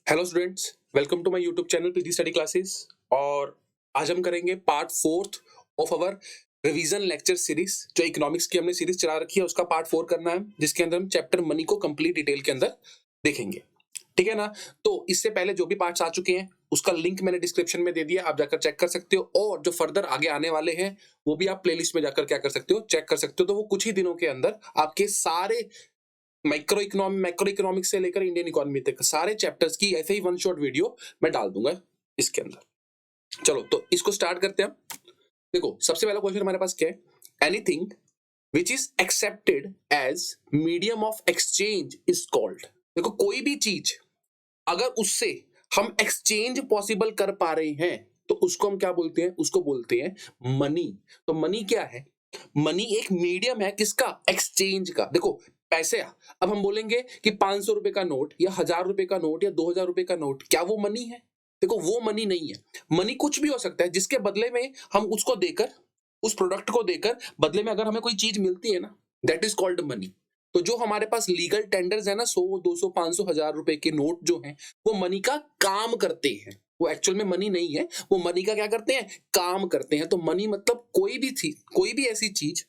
Hello students, welcome to my YouTube channel PG study classes. और आज हम करेंगे part fourth of our revision lecture series. जो economics की हमने सीरीज चला रखी है उसका पार्ट 4 करना है, जिसके अंदर हम चैप्टर मनी को कंप्लीट डिटेल के अंदर देखेंगे। ठीक है ना। तो इससे पहले जो भी पार्ट्स आ चुके हैं उसका लिंक मैंने डिस्क्रिप्शन में दे दिया, आप जाकर चेक कर सकते हो। और जो फर्दर आगे आने वाले हैं वो भी आप प्लेलिस्ट में जाकर क्या कर सकते हो, चेक कर सकते हो। तो वो कुछ ही दिनों के अंदर आपके सारे मैक्रो इकोनॉमिक्स से लेकर इंडियन इकोनॉमी तक सारे चैप्टर्स की ऐसे ही वन शॉट वीडियो मैं डाल दूंगा इसके अंदर। चलो तो इसको स्टार्ट करते हैं। देखो, सबसे पहला क्वेश्चन हमारे पास क्या है। Anything which is accepted as medium of exchange is called. देखो, कोई भी चीज अगर उससे हम एक्सचेंज पॉसिबल कर पा रहे हैं तो उसको हम क्या बोलते हैं, उसको बोलते हैं मनी। तो मनी क्या है? मनी एक मीडियम है किसका? एक्सचेंज का। देखो, पैसे, अब हम बोलेंगे कि 500 रुपए का नोट या 1000 रुपए का नोट या 2000 रुपए का नोट, क्या वो मनी है? देखो, वो मनी नहीं है। मनी कुछ भी हो सकता है जिसके बदले में हम उसको देकर, उस प्रोडक्ट को देकर बदले में अगर हमें कोई चीज मिलती है ना, दैट इज कॉल्ड मनी। तो जो हमारे पास लीगल टेंडर्स है ना, 100 200 500 1000 रुपए के नोट जो हैं, वो मनी का काम करते हैं। वो एक्चुअल में मनी नहीं है, वो मनी का क्या करते हैं, काम करते हैं। तो मनी मतलब कोई भी थी, कोई भी ऐसी चीज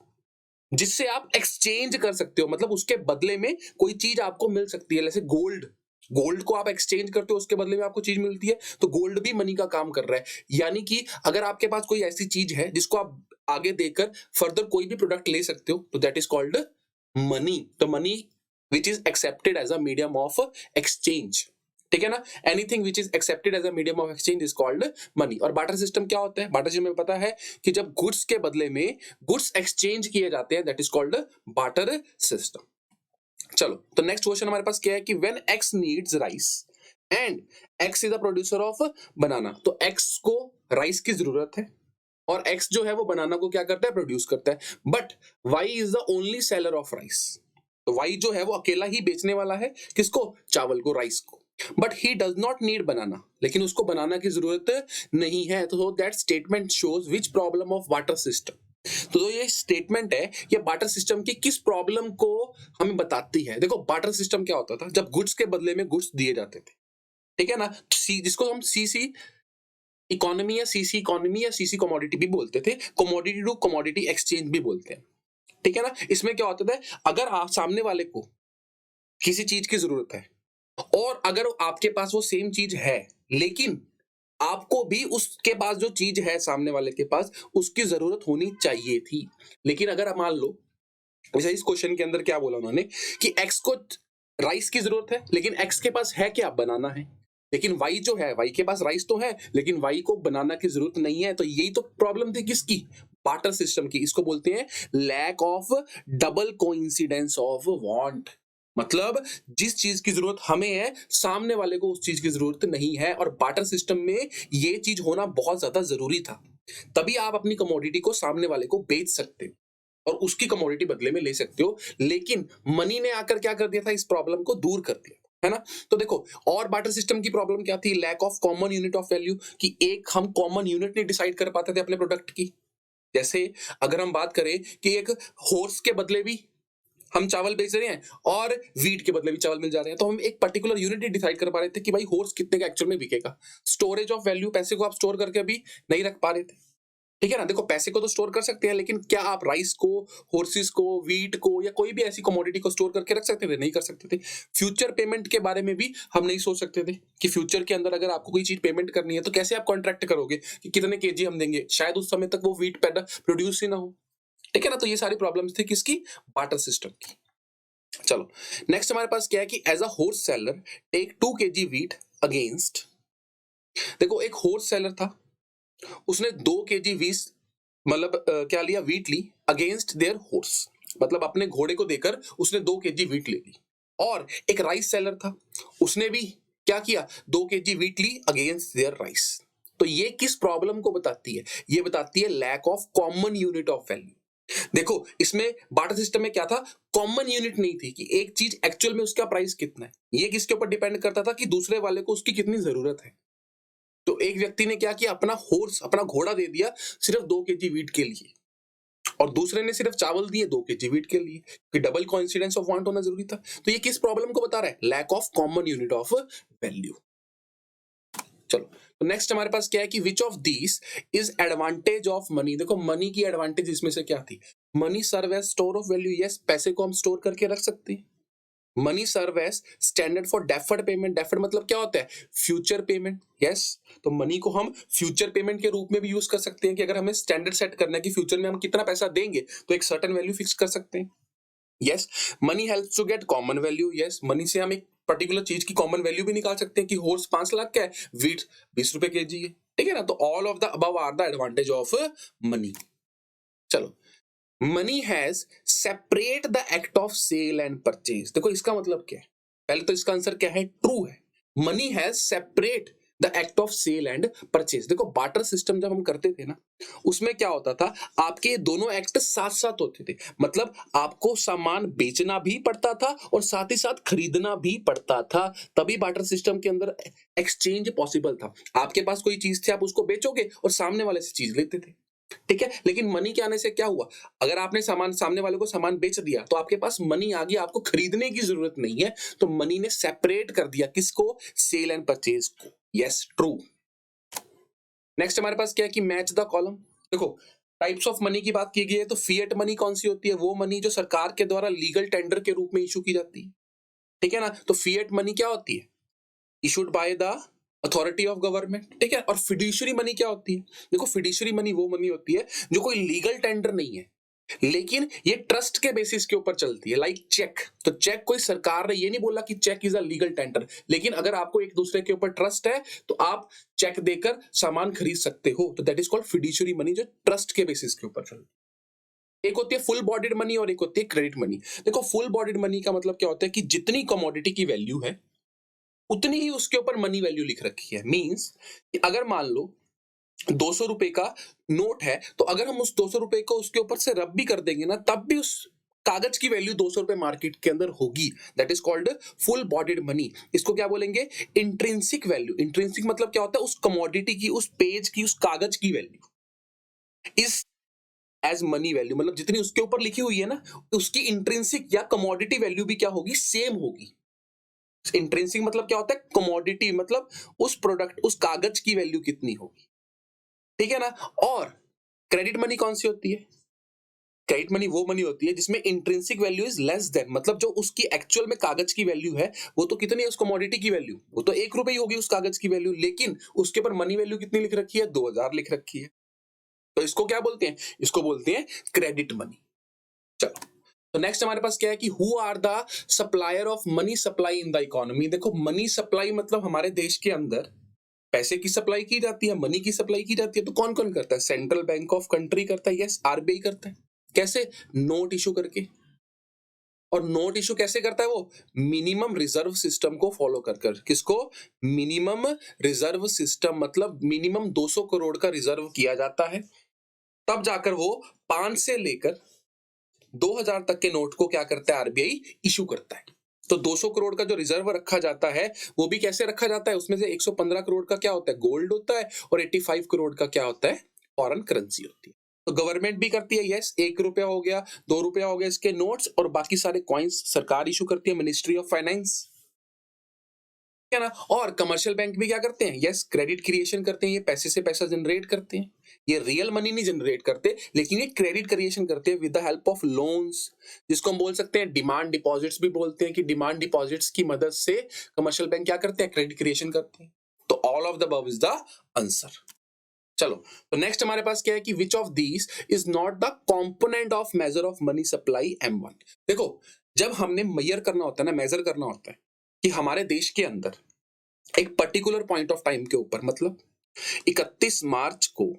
जिससे आप एक्सचेंज कर सकते हो, मतलब उसके बदले में कोई चीज आपको मिल सकती है। जैसे गोल्ड, गोल्ड को आप एक्सचेंज करते हो, उसके बदले में आपको चीज मिलती है। तो गोल्ड भी मनी का काम कर रहा है। यानी कि अगर आपके पास कोई ऐसी चीज है जिसको आप आगे देकर फर्दर कोई भी प्रोडक्ट ले सकते हो, तो दैट इज कॉल्ड मनी। तो money which is accepted as a medium of exchange. ठीक है ना। Anything which is accepted as a medium of exchange is called money. और बार्टर सिस्टम क्या होता है? बार्टर सिस्टम में पता है कि जब गुड्स के बदले में गुड्स एक्सचेंज किए जाते हैं, that is called barter system. चलो, तो नेक्स्ट क्वेश्चन हमारे पास क्या है कि when x needs rice and x is the producer of बनाना। तो एक्स को राइस की जरूरत है और एक्स जो है वो बनाना को क्या करता है, प्रोड्यूस करता है। But why is the only seller of rice. तो वाई जो है वो अकेला ही बेचने वाला है, किसको? चावल को, राइस को। But he does not need बनाना, लेकिन उसको बनाना की जरूरत नहीं है। तो that statement shows which problem of barter system. तो ये स्टेटमेंट है, ये बार्टर सिस्टम की किस प्रॉब्लम को हमें बताती है। देखो, बार्टर सिस्टम क्या होता था? जब गुड्स के बदले में गुड्स दिए जाते थे, ठीक है ना, जिसको हम सीसी इकोनॉमी या सीसी इकोनॉमी या सीसी कमोडिटी भी बोलते थे, कमोडिटी टू कमोडिटी एक्सचेंज भी बोलते हैं। ठीक है ना। इसमें क्या होता था, अगर आप सामने वाले को किसी चीज की जरूरत है और अगर आपके पास वो सेम चीज है, लेकिन आपको भी उसके पास जो चीज है सामने वाले के पास उसकी जरूरत होनी चाहिए थी। लेकिन अगर आप मान लो, जैसे इस क्वेश्चन के अंदर क्या बोला उन्होंने कि एक्स को राइस की जरूरत है, लेकिन एक्स के पास है क्या, बनाना है। लेकिन वाई जो है, वाई के पास राइस तो है लेकिन वाई को बनाना की जरूरत नहीं है। तो यही तो प्रॉब्लम थी किसकी? बार्टर सिस्टम की। इसको बोलते हैं lack of double coincidence of want. मतलब जिस चीज की जरूरत हमें है, सामने वाले को उस चीज की जरूरत नहीं है। और बार्टर सिस्टम में ये चीज होना बहुत ज्यादा जरूरी था, तभी आप अपनी कमोडिटी को सामने वाले को बेच सकते हो और उसकी कमोडिटी बदले में ले सकते हो। लेकिन मनी ने आकर क्या कर दिया था, इस प्रॉब्लम को दूर कर दिया, है ना। तो देखो, और बार्टर सिस्टम की प्रॉब्लम क्या थी? Lack of common unit of value, कि एक हम कॉमन यूनिट नहीं डिसाइड कर पाते थे अपने प्रोडक्ट की। जैसे अगर हम बात करें कि एक हॉर्स के बदले भी हम चावल बेच रहे हैं और वीट के बदले भी चावल मिल जा रहे हैं, तो हम एक पर्टिकुलर यूनिट ही डिसाइड कर पा रहे थे कि भाई हॉर्स कितने का एक्चुअल में बिकेगा। स्टोरेज ऑफ वैल्यू, पैसे को आप स्टोर करके अभी नहीं रख पा रहे थे। ठीक है ना। देखो, पैसे को तो स्टोर कर सकते हैं, लेकिन क्या आप राइस को, हॉर्सेस को, वीट को या कोई भी ऐसी कमोडिटी को स्टोर करके रख सकते थे? नहीं कर सकते थे। फ्यूचर पेमेंट के बारे में भी हम नहीं सोच सकते थे कि फ्यूचर के अंदर अगर आपको कोई चीज पेमेंट करनी है तो कैसे आप कॉन्ट्रैक्ट करोगे कि कितने केजी हम देंगे, शायद उस समय तक वो वीट पैदा प्रोड्यूस ही ना हो। ठीक है ना। तो ये सारी प्रॉब्लम्स थी किसकी? बार्टर सिस्टम की। चलो, नेक्स्ट हमारे पास क्या है कि as a horse seller take 2 kg wheat against. देखो, एक हॉर्स सेलर था, उसने 2 kg वीट, मतलब क्या लिया, वीट ली अगेंस्ट देयर हॉर्स, मतलब अपने घोड़े को देकर उसने 2 kg वीट ले ली। और एक राइस सेलर था, उसने भी क्या किया, 2 kg वीट ली अगेंस्ट देयर राइस। तो ये किस प्रॉब्लम को बताती है? ये बताती है lack of common unit of value. देखो, इसमें बार्टर सिस्टम में क्या था, कॉमन यूनिट नहीं थी कि एक चीज एक्चुअल में उसका प्राइस कितना है। ये किसके ऊपर डिपेंड करता था कि दूसरे वाले को उसकी कितनी जरूरत है। तो एक व्यक्ति ने क्या किया, अपना हॉर्स, अपना घोड़ा दे दिया सिर्फ 2 kg वीट के लिए, और दूसरे ने सिर्फ चावल दिए 2 kg वीट के लिए, कि डबल कोइंसिडेंस ऑफ वांट होना जरूरी था। तो ये किस प्रॉब्लम को बता रहा है? Lack of common unit of value. चलो, तो नेक्स्ट हमारे पास क्या है कि which of these is advantage of money. देखो मनी की एडवांटेज इसमें से क्या थी, money serve as store of value, yes पैसे को हम स्टोर करके रख सकते हैं। Money serve as standard for deferred payment, deferred मतलब क्या होता है, फ्यूचर पेमेंट, यस। तो मनी को हम फ्यूचर पेमेंट के रूप में भी यूज कर सकते हैं कि अगर हमें स्टैंडर्ड सेट करना है कि फ्यूचर में हम कितना पैसा देंगे तो एक सर्टेन वैल्यू फिक्स कर सकते हैं, yes. Money helps to get common value, yes, money से हम एक पर्टिकुलर चीज की कॉमन वैल्यू भी निकाल सकते हैं कि हॉर्स 5 लाख का है, व्हीट 20 रुपए केजी है, ठीक है ना। तो all of the above are the advantage of money. चलो, money has separate the act of sale and purchase. देखो इसका मतलब क्या है, पहले तो इसका आंसर क्या है, ट्रू है। Money has separate the act of sale and purchase. देखो बार्टर सिस्टम जब हम करते थे ना, उसमें क्या होता था, आपके दोनों एक्ट साथ साथ होते थे, मतलब आपको सामान बेचना भी पड़ता था और साथ ही साथ खरीदना भी पड़ता था, तभी बार्टर सिस्टम के अंदर एक्सचेंज पॉसिबल था। आपके पास कोई चीज थी, आप उसको बेचोगे और सामने वाले से चीज लेते थे, ठीक है। लेकिन मनी के आने से क्या हुआ, अगर आपने सामान सामने वाले को सामान बेच दिया तो आपके पास मनी आ गया, आपको खरीदने की जरूरत नहीं है, तो मनी ने सेपरेट कर दिया किसको, सेल एंड परचेज को, यस ट्रू। नेक्स्ट हमारे पास क्या है कि मैच द कॉलम। देखो टाइप्स ऑफ मनी की बात की गई है, तो फिएट मनी कौन सी होती है, वो मनी जो सरकार के द्वारा लीगल टेंडर के रूप में इशू की जाती है, ठीक है ना। तो फिएट मनी क्या होती है, issued by the authority of government, ठीक है। और फिड्यूशियरी मनी क्या होती है, देखो फिड्यूशियरी मनी वो मनी होती है जो कोई लीगल टेंडर नहीं है, लेकिन ये ट्रस्ट के बेसिस के ऊपर चलती है, लाइक चेक। तो चेक कोई सरकार ने ये नहीं बोला कि cheque is a legal tender, लेकिन अगर आपको एक दूसरे के ऊपर ट्रस्ट है तो आप चेक देकर सामान खरीद सकते हो, तो that is called fiduciary money, जो ट्रस्ट के बेसिस के ऊपर चलती है। एक होती है फुल बॉडीड मनी और एक होती है क्रेडिट मनी। देखो फुल बॉडीड मनी का मतलब क्या होता है कि जितनी कमोडिटी की वैल्यू है उतनी ही उसके ऊपर मनी वैल्यू लिख रखी है। मींस कि अगर मान लो 200 रुपए का नोट है, तो अगर हम उस 200 रुपए को उसके ऊपर से रब भी कर देंगे ना, तब भी उस कागज की वैल्यू 200 रुपए मार्केट के अंदर होगी। That is called full bodied money. इसको क्या बोलेंगे, इंट्रिंसिक वैल्यू। इंट्रिंसिक मतलब क्या होता है, उस कमोडिटी की, उस पेज की, उस कागज की value is as money value, मतलब जितनी उसके ऊपर लिखी हुई है ना, उसकी इंट्रिंसिक या कमोडिटी वैल्यू भी क्या होगी, सेम होगी। इंट्रिंसिक मतलब क्या होता है, कमोडिटी मतलब उस प्रोडक्ट, उस कागज की वैल्यू कितनी होगी, ठीक है ना। और क्रेडिट मनी कौन सी होती है, क्रेडिट मनी वो मनी होती है जिसमें intrinsic value is less than, मतलब जो उसकी एक्चुअल में कागज की वैल्यू है वो तो कितनी है, उस कमोडिटी की वैल्यू वो तो 1 रुपए ही होगी उस कागज की वैल्यू, लेकिन उसके ऊपर मनी वैल्यू कितनी लिख रखी है, 2000 लिख रखी है। तो इसको क्या बोलते हैं, इसको बोलते हैं क्रेडिट मनी। चलो, तो नेक्स्ट हमारे पास क्या है कि who are the supplier of money supply in the economy. देखो मनी सप्लाई मतलब हमारे देश के अंदर पैसे की सप्लाई की जाती है, मनी की सप्लाई की जाती है, तो कौन कौन करता है, सेंट्रल बैंक ऑफ कंट्री करता है, यस आरबीआई करता है। कैसे, नोट इशू करके। और नोट इशू कैसे करता है वो, मिनिमम रिजर्व सिस्टम को फॉलो कर कर। किसको, मिनिमम रिजर्व सिस्टम, मतलब मिनिमम 200 करोड़ का रिजर्व किया जाता है, तब जाकर वो 5 से लेकर 2000 तक के नोट को क्या करता है, आरबीआई इशू करता है। तो 200 करोड़ का जो रिजर्व रखा जाता है वो भी कैसे रखा जाता है, उसमें से 115 करोड़ का क्या होता है, गोल्ड होता है, और 85 करोड़ का क्या होता है, फॉरेन करेंसी होती है। तो गवर्नमेंट भी करती है, यस, 1 रुपया हो गया, 2 रुपया हो गया इसके नोट्स, और बाकी सारे कॉइन्स सरकार इशू करती है, मिनिस्ट्री ऑफ फाइनेंस, है ना। और कमर्शियल बैंक भी क्या करते हैं, यस क्रेडिट क्रिएशन करते हैं, ये पैसे से पैसा जनरेट करते हैं। ये रियल मनी नहीं जनरेट करते, लेकिन ये क्रेडिट क्रिएशन करते हैं with the help of loans, जिसको हम बोल सकते हैं डिमांड डिपॉजिट्स भी बोलते हैं, कि डिमांड डिपॉजिट्स की मदद से कमर्शियल बैंक क्या करते हैं, क्रेडिट क्रिएशन करते हैं। तो all of the above is the answer. चलो, तो नेक्स्ट हमारे पास क्या है कि which of these is not the component of measure of money supply M1। देखो जब हमने मेजर करना होता है ना, मेजर करना होता है कि हमारे देश के अंदर एक पर्टिकुलर पॉइंट ऑफ टाइम के ऊपर, मतलब 31 मार्च को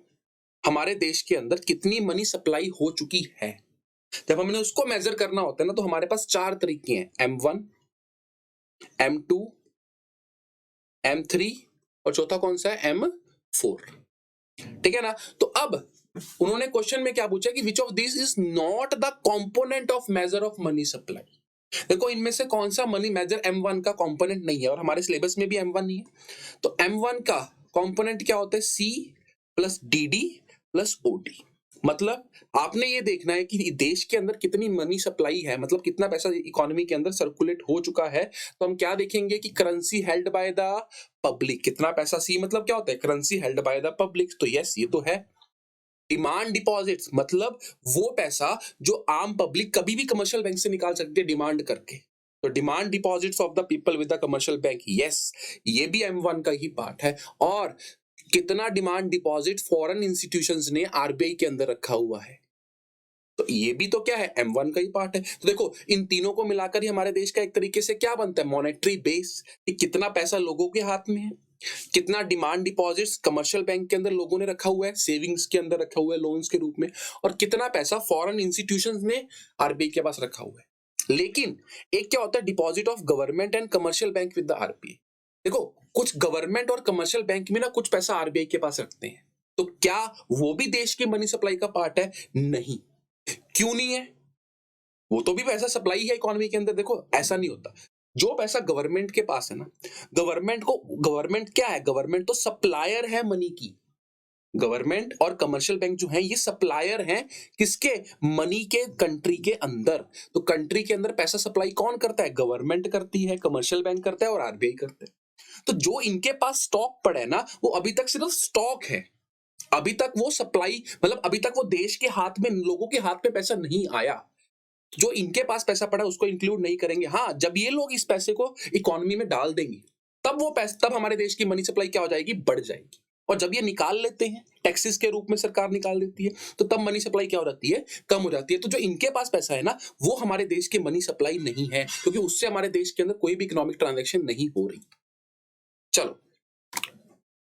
हमारे देश के अंदर कितनी मनी सप्लाई हो चुकी है, जब हमने उसको मेजर करना होता है ना, तो हमारे पास 4 तरीके हैं, M1, M2, M3 और चौथा कौन सा है, M4, ठीक है ना। तो अब उन्होंने क्वेश्चन में क्या पूछा कि which of this is not the component of measure of money supply. देखो इनमें से कौन सा मनी मेजर M1 का कंपोनेंट नहीं है, और हमारे सिलेबस में भी M1 नहीं है। तो M1 का कंपोनेंट क्या होता है, C plus DD plus OD, मतलब आपने ये देखना है कि देश के अंदर कितनी मनी सप्लाई है, मतलब कितना पैसा इकोनॉमी के अंदर सर्कुलेट हो चुका है। तो हम क्या देखेंगे कि currency held by the public, कितना पैसा सी मतलब क्या होता है, currency held by the public, तो यस ये तो है। डिमांड डिपॉजिट्स मतलब वो पैसा जो आम पब्लिक कभी भी कमर्शियल बैंक से निकाल सकती है डिमांड करके, तो demand deposits of the people with the commercial bank, yes ये भी M1 का ही पार्ट है। और कितना डिमांड डिपॉजिट फॉरेन इंस्टीट्यूशंस ने आरबीआई के अंदर रखा हुआ है, तो ये भी तो क्या है, M1 का ही पार्ट है। तो देखो इन तीनों को मिलाकर ही हमारे देश का एक तरीके से क्या बनता है, मॉनेटरी बेस, कि कितना पैसा लोगों के हाथ में है, कितना डिमांड डिपॉजिट्स कमर्शियल बैंक के अंदर लोगों ने रखा हुआ है, सेविंग्स के अंदर रखा हुआ है लोन्स के रूप में, और कितना पैसा फॉरेन इंस्टीट्यूशंस ने आरबीआई के पास रखा हुआ है। लेकिन एक क्या होता है, deposit of government and commercial bank with the RBI. देखो कुछ गवर्नमेंट और कमर्शियल बैंक में ना कुछ पैसा आरबीआई के पास रखते हैं, तो क्या वो भी देश की मनी सप्लाई का पार्ट है? नहीं। क्यों नहीं है? वो तो भी पैसा सप्लाई है इकोनॉमी के अंदर। देखो ऐसा नहीं होता, जो पैसा गवर्नमेंट के पास है ना, गवर्नमेंट क्या है, गवर्नमेंट तो सप्लायर है मनी की। गवर्नमेंट और कमर्शियल बैंक जो है ये सप्लायर हैं, किसके, मनी के, कंट्री के अंदर। तो कंट्री के अंदर पैसा सप्लाई कौन करता है, गवर्नमेंट करती है, कमर्शियल बैंक करता है और आरबीआई करता है। तो जो इनके पास स्टॉक पड़ा है ना, वो अभी तक सिर्फ स्टॉक है, अभी तक वो सप्लाई मतलब अभी तक वो देश के हाथ में, लोगों के हाथ में पैसा नहीं आया। जो इनके पास पैसा पड़ा है उसको इंक्लूड नहीं करेंगे। हाँ, जब ये लोग इस पैसे को इकोनॉमी में डाल देंगे तब वो पैसा, तब हमारे देश की मनी सप्लाई क्या हो जाएगी, बढ़ जाएगी। और जब ये निकाल लेते हैं टैक्सेस के रूप में, सरकार निकाल देती है, तो तब मनी सप्लाई क्या हो जाती है, कम हो जाती है। तो जो इनके पास पैसा है ना, वो हमारे देश की मनी सप्लाई नहीं है, क्योंकि उससे हमारे देश के अंदर कोई भी इकोनॉमिक ट्रांजैक्शन नहीं हो रही। चलो,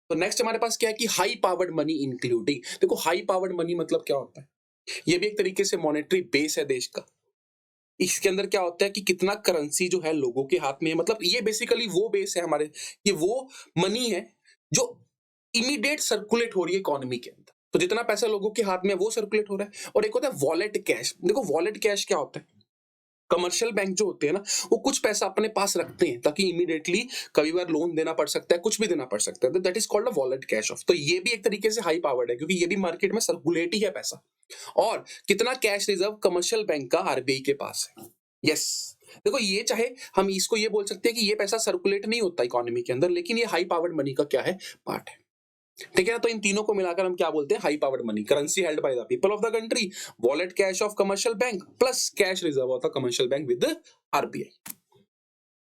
तो नेक्स्ट हमारे पास क्या है कि हाई पावर्ड मनी इंक्लूडिंग। देखो हाई पावर्ड मनी मतलब क्या होता है, ये भी एक तरीके से मॉनेटरी बेस है देश का। इसके अंदर क्या होता है कि कितना करेंसी जो है लोगों के हाथ में है, मतलब ये बेसिकली वो बेस है हमारे, ये वो मनी है जो इमीडिएट सर्कुलेट हो रही है इकोनॉमी के अंदर। तो जितना पैसा लोगों के हाथ में है वो सर्कुलेट हो रहा है। और एक होता है वॉलेट कैश। देखो वॉलेट कैश क्या होता है, कमर्शियल बैंक जो होते हैं ना, वो कुछ पैसा अपने पास रखते हैं ताकि इमीडिएटली कभी बार लोन देना पड़ सकता है, कुछ भी देना पड़ सकता है, that is called a wallet cash of. तो ये भी एक तरीके से हाई पावर्ड है, क्योंकि ये भी मार्केट में सर्कुलेट ही है पैसा। और कितना कैश रिजर्व कमर्शियल बैंक का आरबीआई के पास है, यस। देखो ये चाहे हम इसको ये बोल सकते हैं कि ये पैसा सर्कुलेट नहीं होता इकोनॉमी के अंदर, लेकिन ये हाई पावर्ड मनी का क्या है, पार्ट है। ठीक है ना, तो इन तीनों को मिलाकर हम क्या बोलते हैं, high powered money, currency held by the people of the country, wallet cash of commercial bank plus cash reserve of the commercial bank with RBI.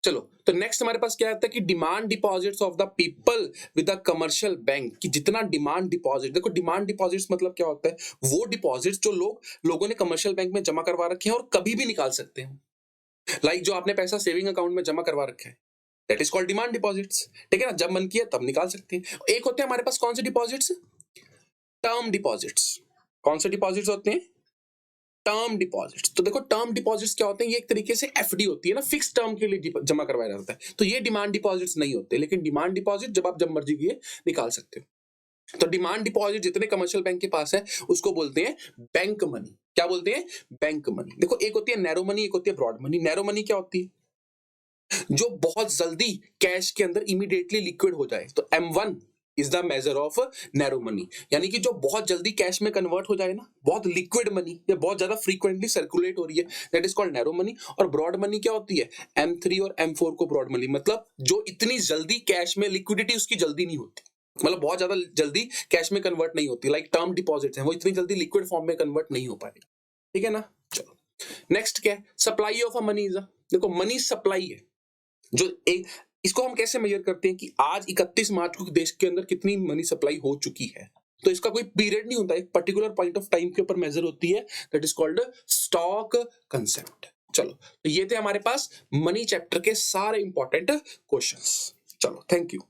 चलो, तो नेक्स्ट हमारे पास क्या आता है कि demand deposits of the people with the commercial bank, कि जितना डिमांड डिपॉजिट। देखो डिमांड डिपॉजिट्स मतलब क्या होता है, वो डिपॉजिट्स जो लोगों ने कमर्शियल बैंक में जमा करवा रखे हैं और कभी भी निकाल सकते हैं। लाइक जो आपने पैसा सेविंग अकाउंट में जमा करवा रखा है, that is called demand deposits. ठीक है ना, जब मन किया तब निकाल सकते हैं। एक होते हैं हमारे पास कौन से डिपॉजिट्स, टर्म डिपॉजिट्स। कौन से डिपॉजिट्स होते हैं, टर्म डिपॉजिट्स। तो देखो टर्म डिपॉजिट्स क्या होते हैं, ये एक तरीके से एफडी होती है ना, फिक्स टर्म के लिए जमा करवाया जाता है। तो ये डिमांड डिपॉजिट्स नहीं होते, लेकिन डिमांड डिपॉजिट जब मर्जी किए निकाल सकते हो। तो डिमांड डिपॉजिट जितने कमर्शियल बैंक के पास है उसको बोलते हैं बैंक मनी। क्या बोलते हैं, बैंक मनी। देखो एक होती है नैरो मनी, एक होती है ब्रॉड मनी। नैरो मनी क्या होती है, जो बहुत जल्दी कैश के अंदर इमीडिएटली लिक्विड हो जाए। तो M1 is the measure of narrow money, यानी कि जो बहुत जल्दी कैश में कन्वर्ट हो जाए ना, बहुत लिक्विड मनी, या बहुत ज्यादा फ्रीक्वेंटली सर्कुलेट हो रही है, that is called narrow money. और ब्रॉड मनी क्या होती है, M3 और M4 को ब्रॉड मनी, मतलब जो इतनी जल्दी कैश में लिक्विडिटी उसकी जल्दी नहीं होती, मतलब बहुत ज्यादा जल्दी कैश में कन्वर्ट नहीं होती। लाइक टर्म डिपॉजिट्स हैं, वो इतनी जल्दी लिक्विड फॉर्म में कन्वर्ट नहीं हो पाएगा। ठीक है ना। चलो नेक्स्ट क्या है, सप्लाई ऑफ अ मनी। देखो मनी सप्लाई है, जो एक, इसको हम कैसे मेजर करते हैं कि आज 31 मार्च को देश के अंदर कितनी मनी सप्लाई हो चुकी है। तो इसका कोई पीरियड नहीं होता, एक पर्टिकुलर पॉइंट ऑफ टाइम के ऊपर मेजर होती है, that is called stock concept. चलो, तो ये थे हमारे पास मनी चैप्टर के सारे इंपॉर्टेंट क्वेश्चंस। चलो, थैंक यू।